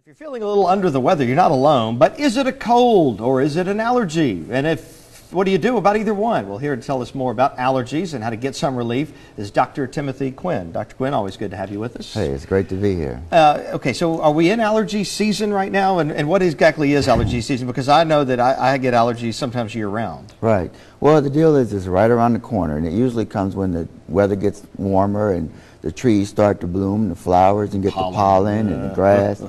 If you're feeling a little under the weather, you're not alone, but is it a cold or is it an allergy? And what do you do about either one? Well, here to tell us more about allergies and how to get some relief is Dr. Timothy Quinn. Dr. Quinn, always good to have you with us. Hey, it's great to be here. Okay, so are we in allergy season right now? And what exactly is allergy season? Because I know that I get allergies sometimes year round. Right. Well, the deal is it's right around the corner, and it usually comes when the weather gets warmer and the trees start to bloom, the flowers, and get the pollen and the grass.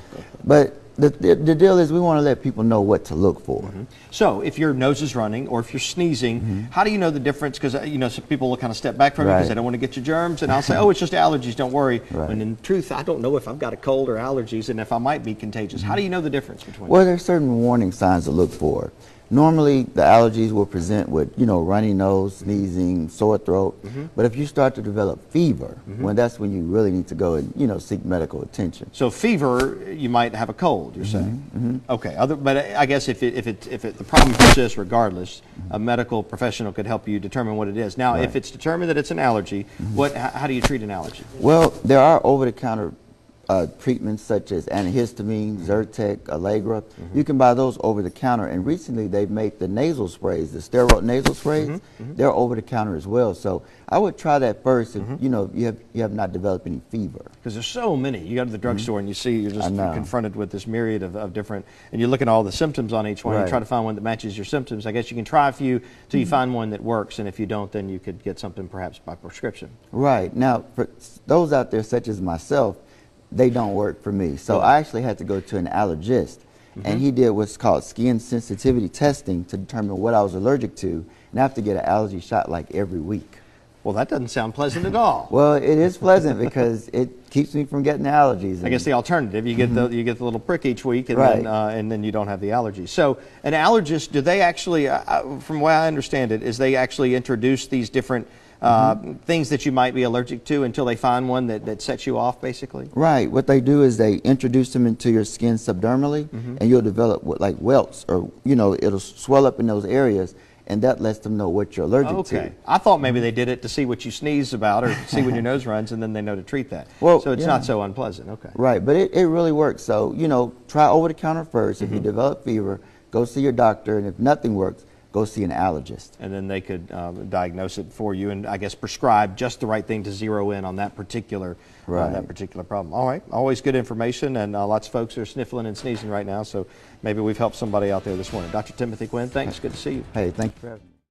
But the deal is we want to let people know what to look for. So if your nose is running or if you're sneezing, how do you know the difference? Because some people will kind of step back from it because they don't want to get your germs, and I'll say, oh, it's just allergies, don't worry. When in truth, I don't know if I've got a cold or allergies and if I might be contagious. How do you know the difference between them? Well, there's certain warning signs to look for. Normally, the allergies will present with, runny nose, sneezing, sore throat. But if you start to develop fever, that's when you really need to go and, seek medical attention. So fever, you might have a cold, you're saying? Okay, but I guess if the problem persists regardless, a medical professional could help you determine what it is. Now, if it's determined that it's an allergy, how do you treat an allergy? Well, there are over-the-counter treatments such as antihistamine, Zyrtec, Allegra. You can buy those over the counter, and recently they've made the nasal sprays, the steroid nasal sprays. They're over the counter as well. So I would try that first if you have not developed any fever. Because there's so many. You go to the drugstore and you're just confronted with this myriad of different, and you look at all the symptoms on each one and try to find one that matches your symptoms. I guess you can try a few till you find one that works, and if you don't, then you could get something perhaps by prescription. Right. Now, for those out there such as myself, they don't work for me. So I actually had to go to an allergist, and he did what's called skin sensitivity testing to determine what I was allergic to, and I have to get an allergy shot like every week. Well, that doesn't sound pleasant at all. Well, it is pleasant because it keeps me from getgetting allergies. I guess the alternative, you get the little prick each week, and then you don't have the allergies. So an allergist, do they actually, from what I understand it, is they actually introduce these different things that you might be allergic to until they find one that sets you off, basically? Right. What they do is they introduce them into your skin subdermally, and you'll develop like welts, or it'll swell up in those areas, and that lets them know what you're allergic to. I thought maybe they did it to see what you sneeze about or see when your nose runs, and then they know to treat that. Well, so it's not so unpleasant. Okay. Right, but it really works. So try over the counter first. If you develop fever, go see your doctor, and if nothing works, go see an allergist. And then they could diagnose it for you and I guess prescribe just the right thing to zero in on that particular problem. All right, always good information, and lots of folks are sniffling and sneezing right now, so maybe we've helped somebody out there this morning. Dr. Timothy Quinn, thanks. Good to see you. Hey, thank you for having me.